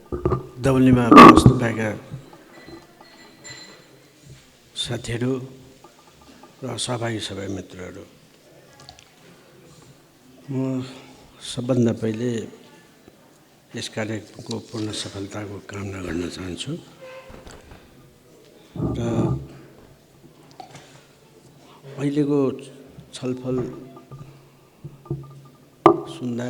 दौलीमा बस्नु भएका साथीहरू र सहभागी सबै मित्रहरू, म सबभन्दा पहिले यस कार्यक्रमको पूर्ण सफलताको कामना गर्न चाहन्छु र अहिलेको छलफल सुन्दा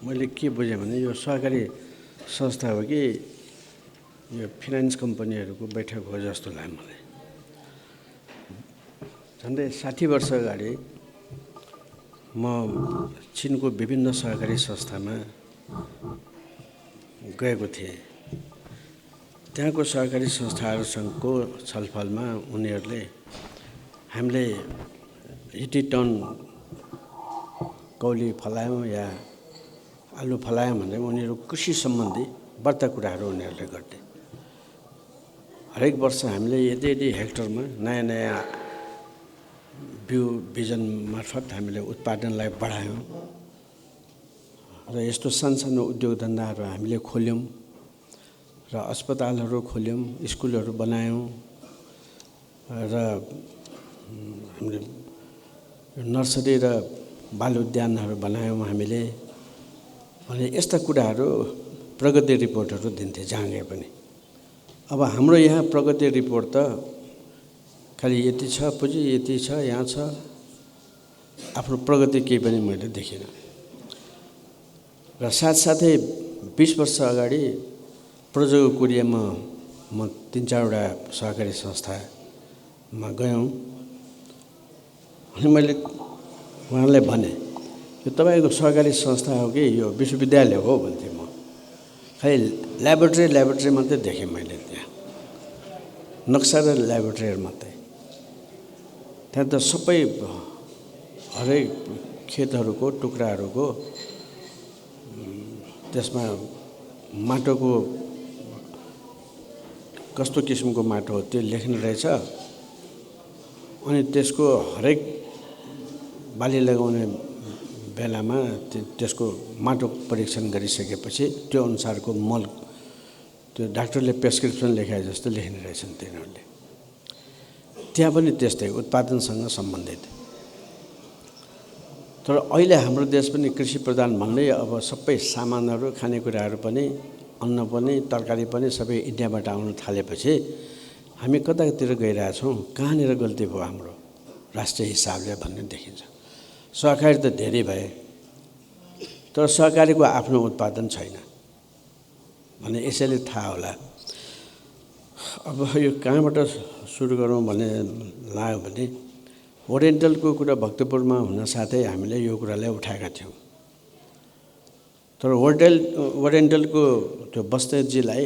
मैले के बुझेँ भने यो सहकारी संस्था हो कि यो फाइनान्स कम्पनीहरूको बैठक हो जस्तो लाग्यो मलाई। झन्डै 60 वर्ष अगाडि म चिनको विभिन्न सहकारी संस्थामा गएको थिएँ। त्यहाँको सहकारी संस्थाहरूसँगको छलफलमा उनीहरूले हामीले यति टन कौली फलायौँ या आलु फलायौँ भने उनीहरू कृषि सम्बन्धी बढ्ता कुराहरू उनीहरूले गर्थे। हरेक वर्ष हामीले यति यति हेक्टरमा नयाँ नयाँ बिउ बिजन मार्फत हामीले उत्पादनलाई बढायौँ र यस्तो सानसानो उद्योग धन्दाहरू हामीले खोल्यौँ र अस्पतालहरू खोल्यौँ, स्कुलहरू बनायौँ र हामीले नर्सरी र बाल उद्यानहरू बनायौँ हामीले। अनि यस्ता कुराहरू प्रगति रिपोर्टहरू दिन्थे जहाँ गए पनि। अब हाम्रो यहाँ प्रगति रिपोर्ट त खालि यति छ पुँजी, यति छ, यहाँ छ, आफ्नो प्रगति केही पनि मैले देखिनँ। र साथसाथै 20 वर्ष अगाडि प्रोजोकोरियामा म 3-4वटा सहकारी संस्थामा गयौँ अनि मैले उहाँलाई भने यो तपाईँको सहकारी संस्था हो कि यो विश्वविद्यालय हो भन्थेँ म। खालि ल्याबोरेटरी मात्रै देखेँ मैले त्यहाँ, नक्सा र ल्याबोरेटरी मात्रै। त्यहाँ त सबै हरेक खेतहरूको टुक्राहरूको त्यसमा माटोको कस्तो किसिमको माटो हो त्यो लेख्ने रहेछ। अनि त्यसको हरेक बाली लगाउने बेलामा त्यसको माटो परीक्षण गरिसकेपछि त्यो अनुसारको मल त्यो डाक्टरले प्रेस्क्रिप्सन लेखाए जस्तो लेख्ने रहेछन् तिनीहरूले। त्यहाँ पनि त्यस्तै उत्पादनसँग सम्बन्धित। तर अहिले हाम्रो देश पनि कृषि प्रधान भन्दै अब सबै सामानहरू, खानेकुराहरू पनि, अन्न पनि, तरकारी पनि सबै इन्डियाबाट आउन थालेपछि हामी कतातिर गइरहेछौँ, कहाँनिर गल्ती भयो हाम्रो राष्ट्रिय हिसाबले भन्ने देखिन्छ। सहकारी त धेरै भए तर सहकारीको आफ्नो उत्पादन छैन भने यसैले थाहा होला। अब यो कहाँबाट सुरु गरौँ भन्ने लाग्यो भने ओरिएन्टलको कुरा भक्तपुरमा हुन साथै हामीले यो कुरालाई उठाएका थियौँ। तर ओरिएन्टलको त्यो बस्नेतजीलाई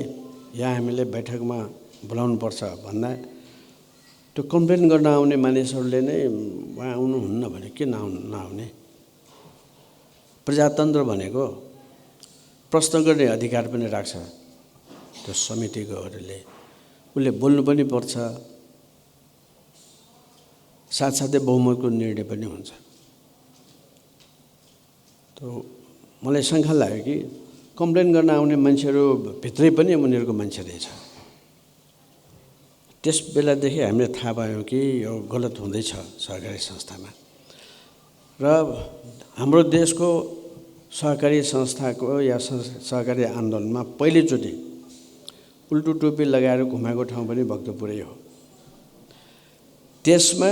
यहाँ हामीले बैठकमा बोलाउनुपर्छ भन्दा त्यो कम्प्लेन गर्न आउने मानिसहरूले नै उहाँ आउनुहुन्न भने के नआउने। प्रजातन्त्र भनेको प्रश्न गर्ने अधिकार पनि राख्छ त्यो समितिकोहरूले, उसले बोल्नु पनि पर्छ, साथसाथै बहुमतको निर्णय पनि हुन्छ। त मलाई शङ्का लाग्यो कि कम्प्लेन गर्न आउने मान्छेहरू भित्रै पनि उनीहरूको मान्छे रहेछ। त्यस बेलादेखि हामीले थाहा पायौँ कि यो गलत हुँदैछ सहकारी संस्थामा। र हाम्रो देशको सहकारी संस्थाको या सहकारी आन्दोलनमा पहिलोचोटि उल्टो टोपी लगाएर घुमाएको ठाउँ पनि भक्तपुरै हो। त्यसमा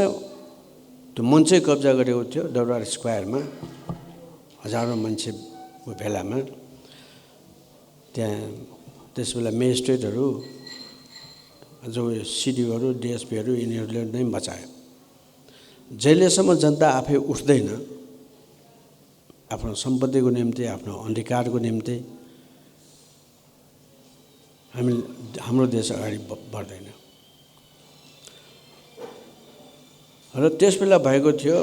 त्यो मञ्चै कब्जा गरेको थियो दरबार स्क्वायरमा, हजारौँ मान्छेको भेलामा। त्यहाँ त्यसबेला मेजिस्ट्रेटहरू, जो सिडिओहरू, डिएसपीहरू यिनीहरूले नै बचायो। जहिलेसम्म जनता आफै उठ्दैन आफ्नो सम्पत्तिको निम्ति, आफ्नो अधिकारको निम्ति, हाम्रो देश अगाडि बढ्दैन। र त्यसबेला भएको थियो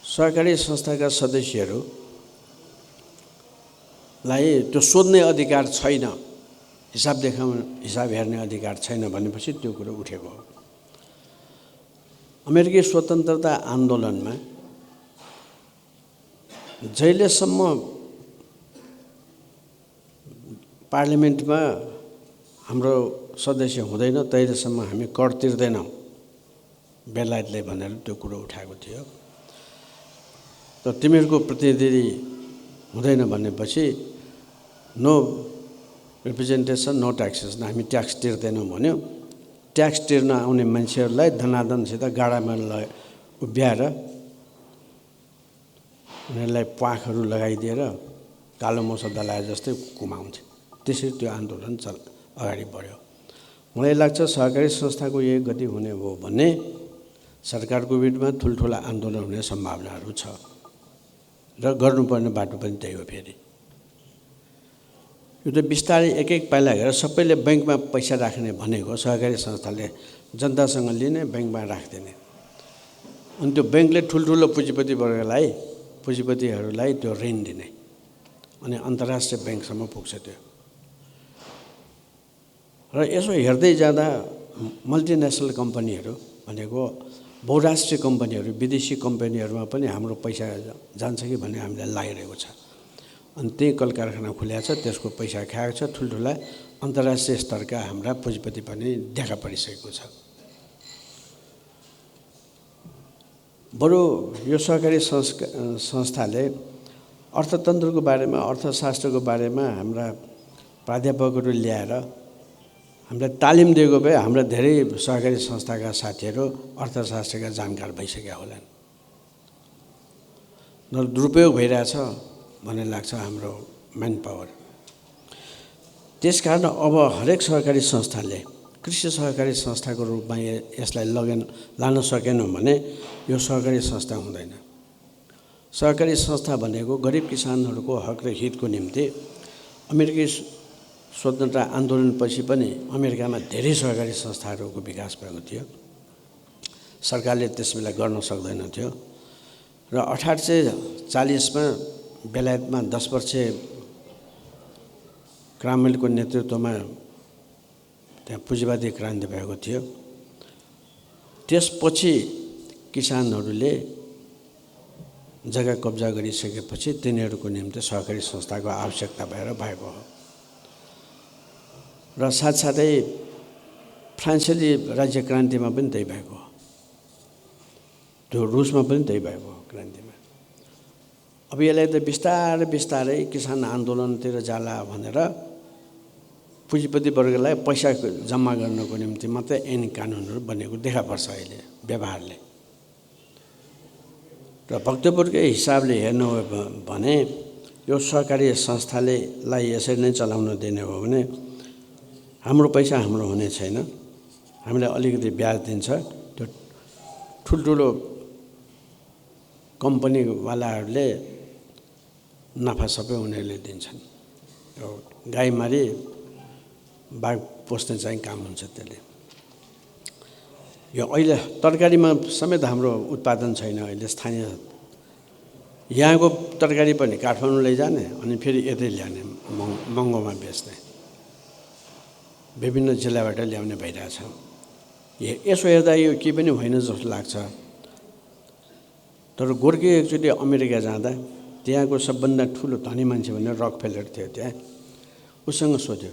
सहकारी संस्थाका सदस्यहरूलाई त्यो सोध्ने अधिकार छैन, हिसाब हेर्ने अधिकार छैन भनेपछि त्यो कुरो उठेको हो। अमेरिकी स्वतन्त्रता आन्दोलनमा जहिलेसम्म पार्लिमेन्टमा हाम्रो सदस्य हुँदैन तैलेसम्म हामी कर तिर्दैनौँ बेलायतले भनेर त्यो कुरो उठाएको थियो। त तिमीहरूको प्रतिनिधि हुँदैन भनेपछि नो रिप्रेजेन्टेसन नो ट्याक्सेसन, हामी ट्याक्स तिर्दैनौँ भन्यो। ट्याक्स तिर्न आउने मान्छेहरूलाई धनाधनसित गाडामा उभ्याएर उनीहरूलाई प्वाखहरू लगाइदिएर कालो मौसो दलाए जस्तै कुमाउँथे। त्यसरी त्यो आन्दोलन अगाडि बढ्यो। मलाई लाग्छ सहकारी संस्थाको यही गति हुने हो भने सरकारको विरुद्धमा ठुल्ठुला आन्दोलन हुने सम्भावनाहरू छ र गर्नुपर्ने बाटो पनि त्यही हो। फेरि यो त बिस्तारै एक एक पाइला हेरेर सबैले ब्याङ्कमा पैसा राख्ने भनेको सहकारी संस्थाले जनतासँग लिने ब्याङ्कमा राख्दिने, अनि त्यो ब्याङ्कले ठुल्ठुलो पुँजीपतिहरूलाई त्यो ऋण दिने, अनि अन्तर्राष्ट्रिय ब्याङ्कसम्म पुग्छ त्यो। र यसो हेर्दै जाँदा मल्टिनेसनल कम्पनीहरू भनेको बहुराष्ट्रिय कम्पनीहरू विदेशी कम्पनीहरूमा पनि हाम्रो पैसा जान्छ कि भन्ने हामीलाई लागिरहेको छ। अनि त्यही कल कारखाना खुल्या छ, त्यसको पैसा खाएको छ। ठुल्ठुला अन्तर्राष्ट्रिय स्तरका हाम्रा पुँजीपति पनि देखा परिसकेको छ। बरु यो सहकारी संस्थाले अर्थतन्त्रको बारेमा अर्थशास्त्रको बारेमा हाम्रा प्राध्यापकहरू ल्याएर हामीलाई तालिम दिएको भए हाम्रा धेरै सहकारी संस्थाका साथीहरू अर्थशास्त्रका जानकार भइसकेका होलान्। दुरुपयोग भइरहेछ भन्ने लाग्छ हाम्रो म्यान पावर। त्यसकारण अब हरेक सहकारी संस्थाले कृषि सहकारी संस्थाको रूपमा यसलाई लान सकेनौँ भने यो सहकारी संस्था हुँदैन। सहकारी संस्था भनेको गरिब किसानहरूको हक र हितको निम्ति अमेरिकी स्वतन्त्रता आन्दोलनपछि पनि अमेरिकामा धेरै सहकारी संस्थाहरूको विकास भएको थियो। सरकारले त्यसबेला गर्न सक्दैन थियो र 1840 मा बेलायतमा 10 वर्षे क्रामेलको नेतृत्वमा त्यहाँ पुँजीवादी क्रान्ति भएको थियो। त्यसपछि किसानहरूले जग्गा कब्जा गरिसकेपछि तिनीहरूको निम्ति सहकारी संस्थाको आवश्यकता भएर भएको हो। र साथसाथै फ्रान्सेली राज्य क्रान्तिमा पनि त्यही भएको हो, त्यो रुसमा पनि त्यही भएको हो क्रान्तिमा। अब यसलाई त बिस्तारै बिस्तारै किसान आन्दोलनतिर जाला भनेर पुँजीपति वर्गलाई पैसा जम्मा गर्नको निम्ति मात्रै ऐन कानुनहरू बनेको देखा पर्छ अहिले व्यवहारले। र भक्तपुरकै हिसाबले हेर्नु हो भने यो सहकारी संस्थालाई यसरी नै चलाउन दिने हो भने हाम्रो पैसा हाम्रो हुने छैन। हामीलाई अलिकति ब्याज दिन्छ, त्यो ठुल्ठुलो कम्पनीवालाहरूले नाफा सबै उनीहरूले दिन्छन्। यो गाई मारी बाघ पोस्ने चाहिँ काम हुन्छ त्यसले। यो अहिले तरकारीमा समेत हाम्रो उत्पादन छैन अहिले स्थानीय। यहाँको तरकारी पनि काठमाडौँ लैजाने अनि फेरि यतै ल्याउने महँगोमा बेच्ने, विभिन्न जिल्लाबाट ल्याउने भइरहेछ। यसो हेर्दा यो केही पनि होइन जस्तो लाग्छ। तर गोर्खे एकचोटि अमेरिका जाँदा त्यहाँको सबभन्दा ठुलो धनी मान्छे भने रकफेलर थियो। त्यहाँ उसँग सोध्यो,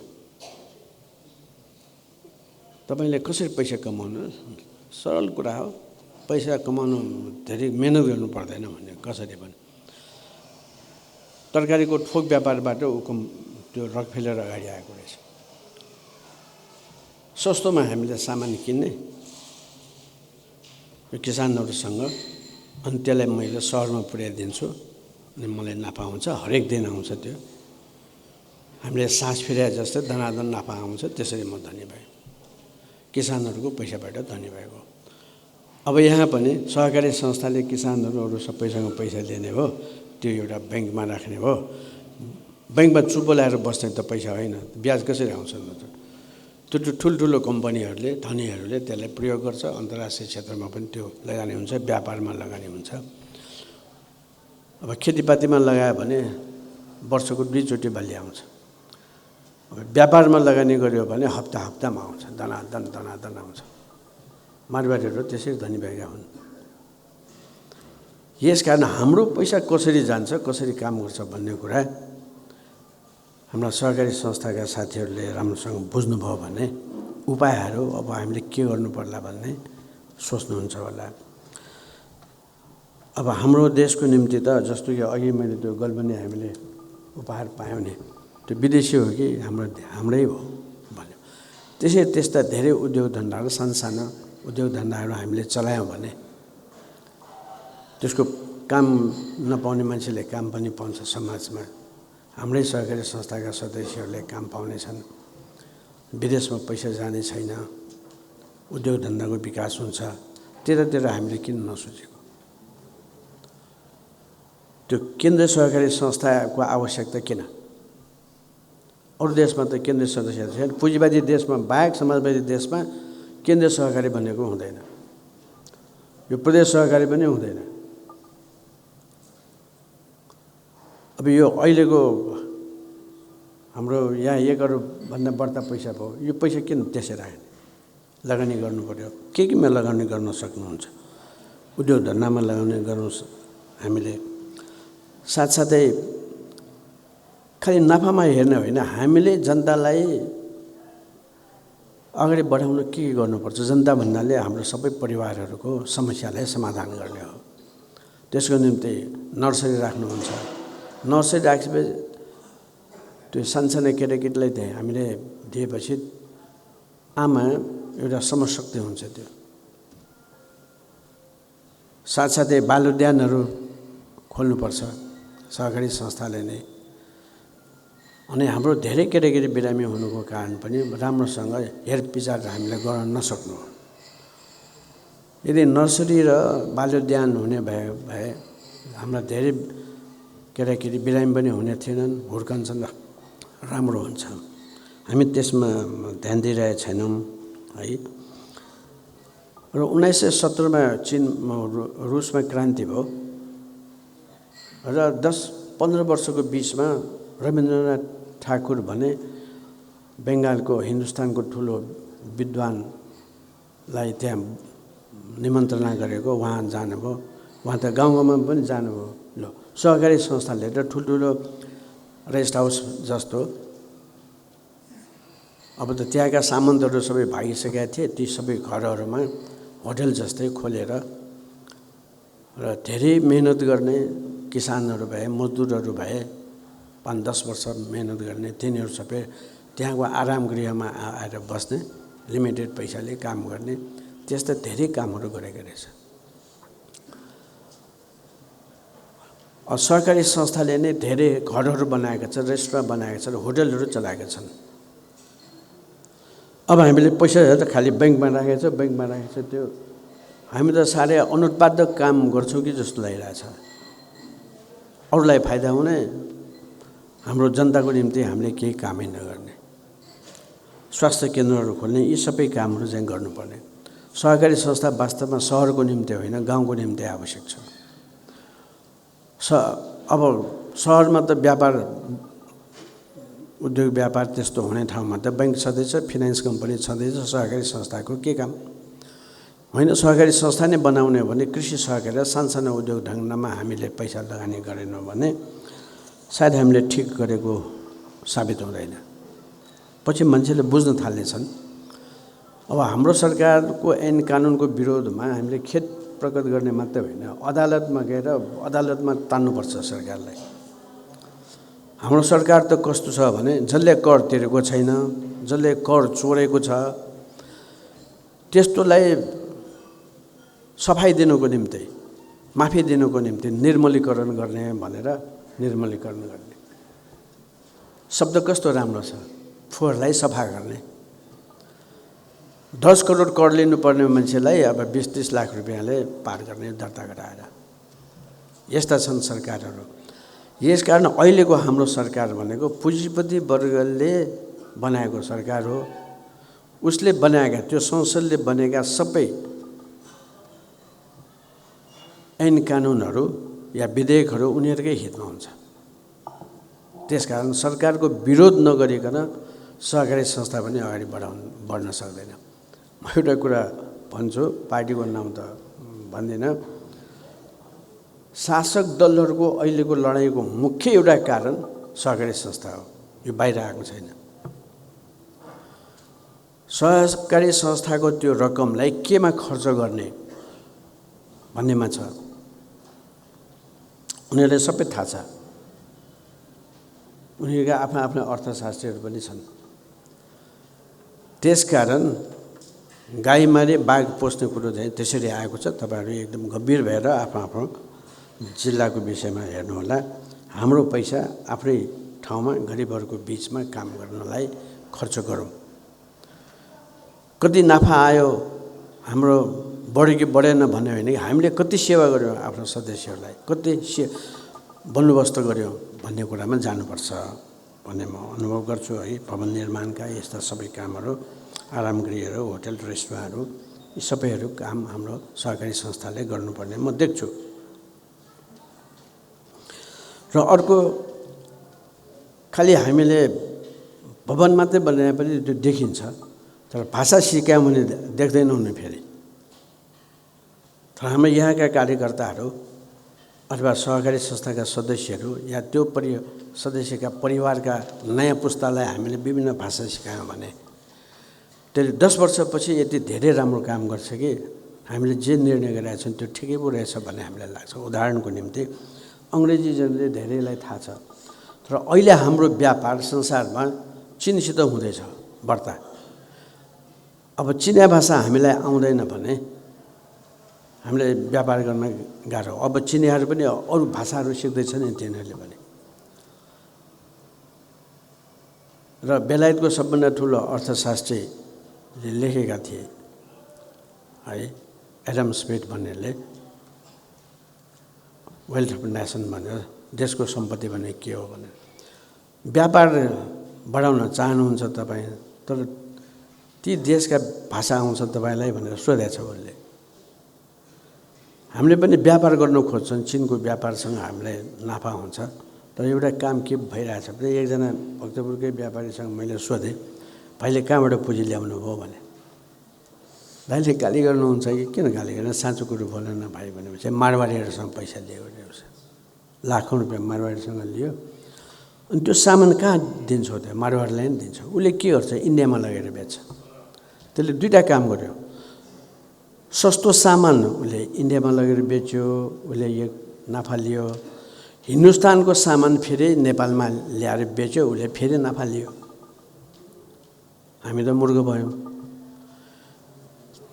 तपाईँले कसरी पैसा कमाउनु? सरल कुरा हो, पैसा कमाउनु धेरै मेहनत गर्नु पर्दैन भन्ने। कसरी पनि तरकारीको थोक व्यापारबाट त्यो रकफेलर अगाडि आएको रहेछ। सस्तोमा हामीले सामान किन्ने यो किसानहरूसँग, अनि त्यसलाई मैले सहरमा पुर्याइदिन्छु अनि मलाई नाफा आउँछ, हरेक दिन आउँछ। त्यो हामीले सास फेर्या जस्तै धनाधन नाफा आउँछ। त्यसरी म धनी भएँ, किसानहरूको पैसाबाट धनी भएको। अब यहाँ पनि सहकारी संस्थाले किसानहरू सबैसँग पैसा लिने हो, त्यो एउटा ब्याङ्कमा राख्ने हो। ब्याङ्कमा चुप्पो ल्याएर बस्ने त पैसा होइन, ब्याज कसरी आउँछ न त? त्यो ठुल्ठुलो कम्पनीहरूले धनीहरूले त्यसलाई प्रयोग गर्छ। अन्तर्राष्ट्रिय क्षेत्रमा पनि त्यो लगानी हुन्छ, व्यापारमा लगानी हुन्छ। अब खेतीपातीमा लगायो भने वर्षको 2 चोटि बाली आउँछ। अब व्यापारमा लगानी गर्यो भने हप्ता हप्तामा आउँछ, दनादन आउँछ। मारवाडीहरू त्यसरी धनी भएका हुन्। यसकारण हाम्रो पैसा कसरी जान्छ, कसरी काम गर्छ भन्ने कुरा हाम्रा सहकारी संस्थाका साथीहरूले राम्रोसँग बुझ्नुभयो भने उपायहरू अब हामीले के गर्नु पर्ला भन्ने सोच्नुहुन्छ होला। अब हाम्रो देशको निम्ति त जस्तो कि अघि मैले त्यो गलबनी हामीले उपहार पायौँ नि, त्यो विदेशी हो कि हाम्रै हो भन्यो। त्यस्ता धेरै उद्योग धन्दाहरू, सानसाना उद्योग धन्दाहरू हामीले चलायौँ भने त्यसको काम नपाउने मान्छेले काम पनि पाउँछ समाजमा। हाम्रै सहकारी संस्थाका सदस्यहरूले काम पाउनेछन्, विदेशमा पैसा जाने छैन, उद्योग धन्दाको विकास हुन्छ। त्यतातिर हामीले किन नसोचेको? त्यो केन्द्रीय सहकारी संस्थाको आवश्यकता किन? अरू देशमा त केन्द्रीय सदस्य छैन। पुँजीवादी देशमा बाहेक समाजवादी देशमा केन्द्रीय सहकारी भनेको हुँदैन, यो प्रदेश सहकारी पनि हुँदैन। अब यो अहिलेको हाम्रो यहाँ 1 करोडभन्दा बढ्ता पैसा भयो, यो पैसा किन त्यसै राख्ने? लगानी गर्नु पर्यो। केमा लगानी गर्न सक्नुहुन्छ? उद्योग धन्दामा लगानी गर्नु हामीले। साथसाथै खालि नाफामा हेर्ने होइन, हामीले जनतालाई अगाडि बढाउन के गर्नुपर्छ? जनता भन्नाले हाम्रो सबै परिवारहरूको समस्यालाई समाधान गर्ने हो। त्यसको निम्ति नर्सरी राख्नुहुन्छ। नर्सरी राखेपछि त्यो सानसानो केटाकेटीलाई हामीले दिएपछि आमा एउटा समशक्ति हुन्छ। त्यो साथसाथै बालोद्यानहरू खोल्नुपर्छ सहकारी संस्थाले नै। अनि हाम्रो धेरै केटाकेटी बिरामी हुनुको कारण पनि राम्रोसँग हेरविचार हामीले गर्न नसक्नु। यदि नर्सरी र बालोद्यान हुने भए हाम्रा धेरै केटाकेटी बिरामी पनि हुने थिएनन्, हुर्कन्छन्, राम्रो हुन्छ। हामी त्यसमा ध्यान दिइरहेका छैनौँ है। र 1917मा रुसमा क्रान्ति भयो र 10-15 वर्षको बिचमा रवीन्द्रनाथ ठाकुर भने बङ्गालको हिन्दुस्तानको ठुलो विद्वानलाई त्यहाँ निमन्त्रणा गरेको, उहाँ जानुभयो। उहाँ त गाउँमा पनि जानुभयो। ल सहकारी संस्थाले त ठुल्ठुलो रेस्ट हाउस जस्तो, अब त त्यहाँका सामन्तहरू सबै भागिसकेका थिए। ती सबै घरहरूमा होटल जस्तै खोलेर र धेरै मेहनत गर्ने किसानहरू भए, मजदुरहरू भए, 5-10 वर्ष मेहनत गर्ने, तिनीहरू सबै त्यहाँको आराम गृहमा आएर बस्ने, लिमिटेड पैसाले काम गर्ने, त्यस्ता धेरै कामहरू गरेको रहेछ। सहकारी संस्थाले नै धेरै घरहरू बनाएका छन्, रेस्टुरेन्ट बनाएका छन्, होटलहरू चलाएका छन्। अब हामीले पैसा त खालि ब्याङ्कमा राखेको छ, ब्याङ्कमा राखेको छ। त्यो हामी त साह्रै अनुत्पादक काम गर्छौँ कि जस्तो लागिरहेछ। अरूलाई फाइदा हुने, हाम्रो जनताको निम्ति हामीले केही कामै नगर्ने। स्वास्थ्य केन्द्रहरू खोल्ने, यी सबै कामहरू चाहिँ गर्नुपर्ने। सहकारी संस्था वास्तवमा सहरको निम्ति होइन, गाउँको निम्ति आवश्यक छ। अब सहरमा त व्यापार, उद्योग व्यापार त्यस्तो हुने ठाउँमा त ब्याङ्क छँदैछ, फिनान्स कम्पनी छँदैछ, सहकारी संस्थाको के काम? होइन, सहकारी संस्था नै बनाउने हो भने कृषि सहकारी र सानसानो उद्योग ढङ्गमा हामीले पैसा लगानी गरेनौँ भने सायद हामीले ठिक गरेको साबित हुँदैन। पछि मान्छेले बुझ्न थाल्नेछन्। अब हाम्रो सरकारको ऐन कानुनको विरोधमा हामीले खेद प्रकट गर्ने मात्रै होइन, अदालतमा गएर अदालतमा तान्नुपर्छ सरकारलाई। हाम्रो सरकार त कस्तो छ भने जसले कर तिरेको छैन, जसले कर चोरेको छ, त्यस्तोलाई सफाई दिनुको निम्ति, माफी दिनुको निम्ति निर्मलीकरण गर्ने भनेर निर्मलीकरण गर्ने शब्द कस्तो राम्रो छ। फोहोरलाई सफा गर्ने। 10 करोड कर लिनुपर्ने मान्छेलाई अब 20-30 लाख रुपियाँले पार गर्ने दर्ता गराएर। यस्ता छन् सरकारहरू। यसकारण अहिलेको हाम्रो सरकार भनेको पुँजीपति वर्गले बनाएको सरकार हो। उसले बनाएका, त्यो संसदले बनेका सबै ऐन कानुनहरू या विधेयकहरू उनीहरूकै हितमा हुन्छ। त्यसकारण सरकारको विरोध नगरिकन सहकारी संस्था पनि अगाडि बढ्न सक्दैन। म एउटा कुरा भन्छु, पार्टीको नाम त भन्दिनँ। शासक दलहरूको अहिलेको लडाइँको मुख्य एउटा कारण सहकारी संस्था हो। यो बाहिर आएको छैन। सहकारी संस्थाको त्यो रकमलाई केमा खर्च गर्ने भन्नेमा छ। उनीहरूलाई सबै थाहा छ। उनीहरूका आफ्ना आफ्ना अर्थशास्त्रीहरू पनि छन्। त्यसकारण गाई मारे बाघ पोस्ने कुरो चाहिँ त्यसरी आएको छ। तपाईँहरू एकदम गम्भीर भएर आफ्नो आफ्नो जिल्लाको विषयमा हेर्नुहोला। हाम्रो पैसा आफ्नै ठाउँमा गरिबहरूको बिचमा काम गर्नलाई खर्च गरौँ। कति नाफा आयो, हाम्रो बढ्यो कि बढेन भन्ने होइन कि हामीले कति सेवा गऱ्यौँ आफ्नो सदस्यहरूलाई, कति बन्दोबस्त गऱ्यौँ भन्ने कुरामा जानुपर्छ भन्ने म अनुभव गर्छु है। भवन निर्माणका यस्ता सबै कामहरू, आराम गृहहरू, होटल रेस्टुरेन्टहरू, यी सबैहरू काम हाम्रो सहकारी संस्थाले गर्नुपर्ने म देख्छु। र अर्को, खालि हामीले भवन मात्रै बनाए पनि त्यो देखिन्छ, तर भाषा सिकायौँ भने देख्दैनौँ नि फेरि। तर हाम्रो यहाँका कार्यकर्ताहरू अथवा सहकारी संस्थाका सदस्यहरू या त्यो सदस्यका परिवारका नयाँ पुस्तालाई हामीले विभिन्न भाषा सिकायौँ भने त्यसले 10 वर्षपछि यति धेरै राम्रो काम गर्छ कि हामीले जे निर्णय गरेका छौँ त्यो ठिकै पो रहेछ भन्ने हामीलाई लाग्छ। उदाहरणको निम्ति अङ्ग्रेजी जनले धेरैलाई थाहा छ, तर अहिले हाम्रो व्यापार संसारमा चीनसित हुँदैछ वार्ता। अब चिनिया भाषा हामीलाई आउँदैन भने हामीले व्यापार गर्न गाह्रो। अब चिनियाहरू पनि अरू भाषाहरू सिक्दैछन् नि तिनीहरूले पनि। र बेलायतको सबभन्दा ठुलो अर्थशास्त्रीले लेखेका थिए है, एडम स्मिथ भन्नेले, वेल्थ अफ नेसन भनेर, देशको सम्पत्ति भने के हो भनेर। व्यापार बढाउन चाहनुहुन्छ तपाईँ, तर ती देशका भाषा आउँछ तपाईँलाई भनेर सोधेछ उसले। हामीले पनि व्यापार गर्न खोज्छौँ, चिनको व्यापारसँग हामीलाई नाफा हुन्छ, तर एउटा काम के भइरहेछ भने एकजना भक्तपुरकै व्यापारीसँग मैले सोधेँ, भाइले कहाँबाट पुँजी ल्याउनु भयो भने। भाइले गाली गर्नुहुन्छ कि किन गाली गर्नु, साँचो कुरो बोल्नु न भाइ भनेपछि मारवाडीहरूसँग पैसा लियो भनेपछि लाखौँ रुपियाँ मारवाडीसँग लियो। अनि त्यो सामान कहाँ दिन्छौ त्यो, मारवाडीलाई नि दिन्छ। उसले के गर्छ, इन्डियामा लगेर बेच्छ। त्यसले दुईवटा काम गर्यो, सस्तो सामान उसले इन्डियामा लगेर बेच्यो, उसले यो नाफा लियो। हिन्दुस्तानको सामान फेरि नेपालमा ल्याएर बेच्यो, उसले फेरि नाफा लियो। हामी त मूर्ख भयौँ।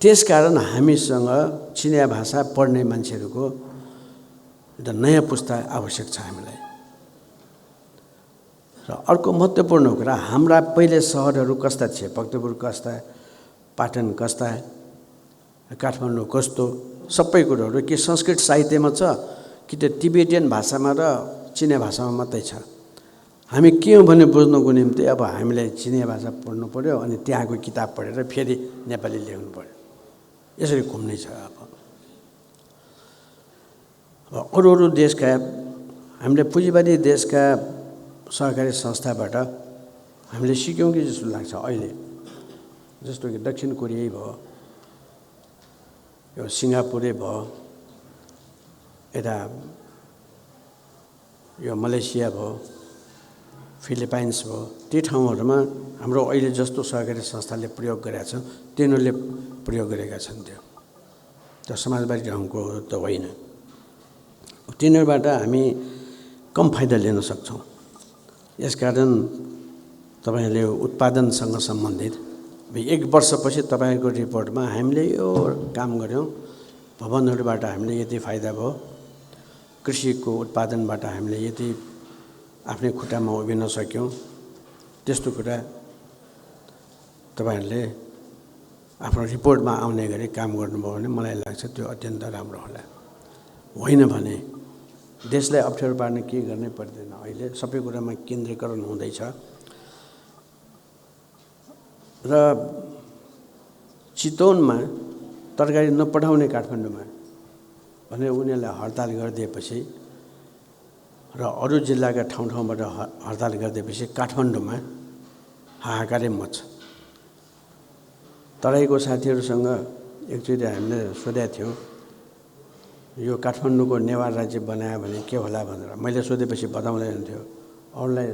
त्यसकारण हामीसँग चिनिया भाषा पढ्ने मान्छेहरूको एउटा नयाँ पुस्ता आवश्यक छ हामीलाई। र अर्को महत्त्वपूर्ण कुरा, हाम्रा पहिले सहरहरू कस्ता थिए, भक्तपुर कस्ता, पाटन कस्ता, काठमाडौँ कस्तो, सबै कुरोहरू के संस्कृत साहित्यमा छ कि त तिब्बतियन भाषामा र चिनिया भाषामा मात्रै छ। हामी के हो भने बुझ्नको निम्ति अब हामीले चिनिया भाषा पढ्नु पऱ्यो, अनि त्यहाँको किताब पढेर फेरि नेपाली लेख्नु पऱ्यो। यसरी घुम्नै छ। अब अरू अरू देशका, हामीले पुँजीवादी देशका सहकारी संस्थाबाट हामीले सिक्यौँ कि जस्तो लाग्छ अहिले। जस्तो कि दक्षिण कोरियै भयो, यो सिङ्गापुरै भयो, यता यो मलेसिया भयो, फिलिपाइन्स भयो, ती ठाउँहरूमा हाम्रो अहिले जस्तो सहकारी संस्थाले प्रयोग गरेका छ तिनीहरूले प्रयोग गरेका छन्। त्यो समाजवादी ढङ्गको त होइन। तिनीहरूबाट हामी कम फाइदा लिन सक्छौँ। यसकारण तपाईँहरूले उत्पादनसँग सम्बन्धित 1 वर्षपछि तपाईँको रिपोर्टमा हामीले यो काम गऱ्यौँ, भवनहरूबाट हामीले यति फाइदा भयो, कृषिको उत्पादनबाट हामीले यति आफ्नै खुट्टामा उभिन सक्यौँ, त्यस्तो कुरा तपाईँहरूले आफ्नो रिपोर्टमा आउने गरी काम गर्नुभयो भने मलाई लाग्छ त्यो अत्यन्त राम्रो होला। होइन भने देशलाई अप्ठ्यारो पार्न के गर्नै पर्दैन। अहिले सबै कुरामा केन्द्रीकरण हुँदैछ र चितवनमा तरकारी नपठाउने काठमाडौँमा भनेर उनीहरूलाई हडताल गरिदिएपछि र अरू जिल्लाका ठाउँबाट हडताल गरिदिएपछि काठमाडौँमा हाहाकारै मच्छ। तराईको साथीहरूसँग एकचोटि हामीले सोधेका थियौँ, यो काठमाडौँको नेवार राज्य बनायो भने के होला भनेर। मैले सोधेपछि बताउँदैन थियो, अरूलाई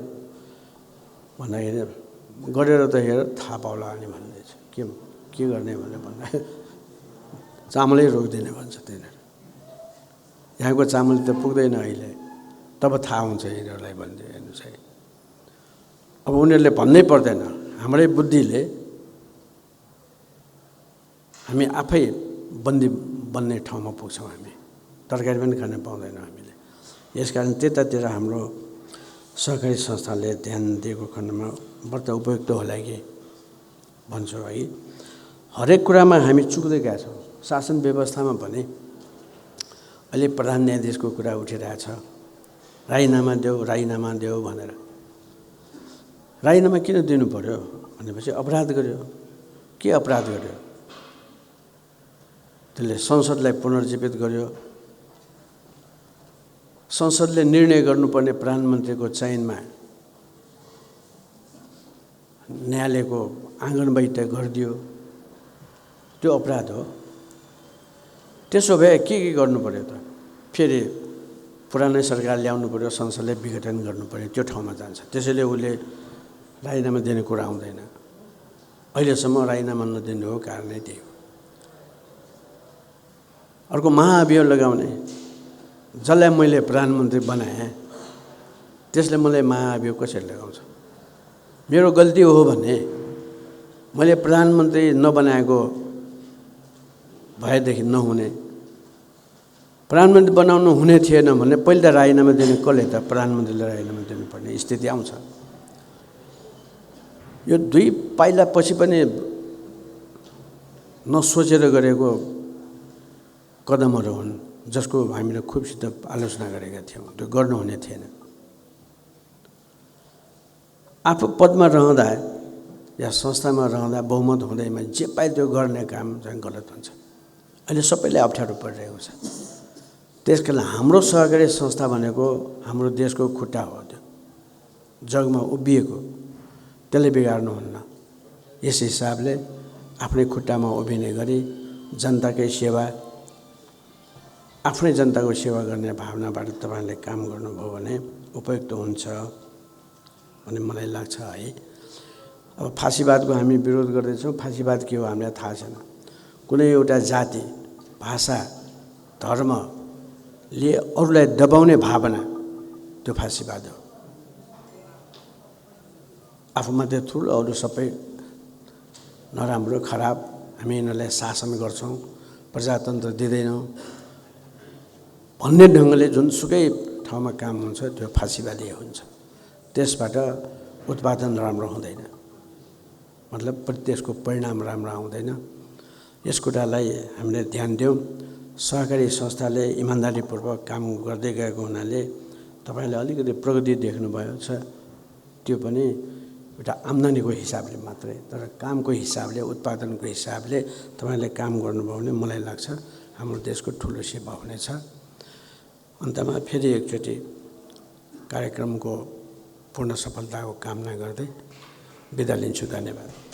भन्दाखेरि गरेर त हेर थाहा पाउला अनि भन्दैछ के गर्ने भनेर भन्दा चामलै रोक्दिनँ भन्छ तिनीहरू। यहाँको चामल त पुग्दैन अहिले, तब थाहा हुन्छ यिनीहरूलाई भन्दै हेर्नुहोस् है। अब उनीहरूले भन्नै पर्दैन, हाम्रै बुद्धिले हामी आफै बन्दी बन्ने ठाउँमा पुग्छौँ। हामी तरकारी पनि खान पाउँदैनौँ हामीले। यसकारण त्यतातिर हाम्रो सहकारी संस्थाले ध्यान दिएको खण्डमा बढ्ता उपयुक्त होला कि भन्छु है। हरेक कुरामा हामी चुक्दै गएका छौँ। शासन व्यवस्थामा पनि अहिले प्रधान न्यायाधीशको कुरा उठिरहेछ, राजीनामा देऊ भनेर। राजीनामा किन दिनु पर्यो भनेपछि अपराध गर्यो। के अपराध गर्यो? त्यसले संसदलाई पुनर्जीवित गर्यो। संसदले निर्णय गर्नुपर्ने प्रधानमन्त्रीको चयनमा न्यायालयको आँगनबाडी तय गरिदियो। त्यो अपराध हो। त्यसो भए के गर्नु पर्यो त? फेरि पुरानै सरकार ल्याउनु पर्यो, संसदले विघटन गर्नु पर्यो, त्यो ठाउँमा जान्छ। त्यसैले उसले राजीनामा दिने कुरा आउँदैन। अहिलेसम्म राजीनामा नदिनु हो कारणै त्यही हो। अर्को महाअभियोग लगाउने, जसलाई मैले प्रधानमन्त्री बनाएँ त्यसले मलाई महाअभियोग कसरी लगाउँछ? मेरो गल्ती हो भने मैले प्रधानमन्त्री नबनाएको भएदेखि नहुने, प्रधानमन्त्री बनाउनु हुने थिएन भने पहिले त राजीनामा दिने कसले त प्रधानमन्त्रीले राजीनामा दिनुपर्ने स्थिति आउँछ। यो दुई पाइला पछि पनि नसोचेर गरेको कदमहरू हुन्, जसको हामीले खुबसित आलोचना गरेका थियौँ। त्यो गर्नुहुने थिएन। आफू पदमा रहँदा या संस्थामा रहँदा बहुमत हुँदैमा जे पाए त्यो गर्ने काम चाहिँ गलत हुन्छ। अहिले सबैले अप्ठ्यारो परिरहेको छ। त्यसकारण हाम्रो सहकारी संस्था भनेको हाम्रो देशको खुट्टा हो। त्यो जगमा उभिएको, त्यसले बिगार्नुहुन्न। यस हिसाबले आफ्नै खुट्टामा उभिने गरी जनताकै सेवा, आफ्नै जनताको सेवा गर्ने भावनाबाट तपाईँले काम गर्नुभयो भने उपयुक्त हुन्छ भन्ने मलाई लाग्छ है। अब फाँसीवादको हामी विरोध गर्दैछौँ। फाँसीवाद के हो हामीलाई थाहा छैन। कुनै एउटा जाति, भाषा, धर्मले अरूलाई दबाउने भावना, त्यो फाँसीवाद हो। आफू मात्रै ठुलो, अरू सबै नराम्रो, खराब, हामी यिनीहरूलाई शासन गर्छौँ, प्रजातन्त्र दिँदैनौँ भन्ने ढङ्गले जुनसुकै ठाउँमा काम हुन्छ त्यो फाँसीवादी हुन्छ। त्यसबाट उत्पादन राम्रो हुँदैन, मतलब त्यसको परिणाम राम्रो आउँदैन। यस कुरालाई हामीले ध्यान दियौँ। सहकारी संस्थाले इमान्दारीपूर्वक काम गर्दै गएको हुनाले तपाईँले अलिकति प्रगति देख्नुभयो छ। त्यो पनि एउटा आम्दानीको हिसाबले मात्रै, तर कामको हिसाबले, उत्पादनको हिसाबले तपाईँले काम गर्नुभयो भने मलाई लाग्छ हाम्रो देशको ठुलो सेवा हुनेछ। अन्तमा फेरि एकचोटि कार्यक्रमको पूर्ण सफलताको कामना गर्दै बिदा लिन्छु। धन्यवाद।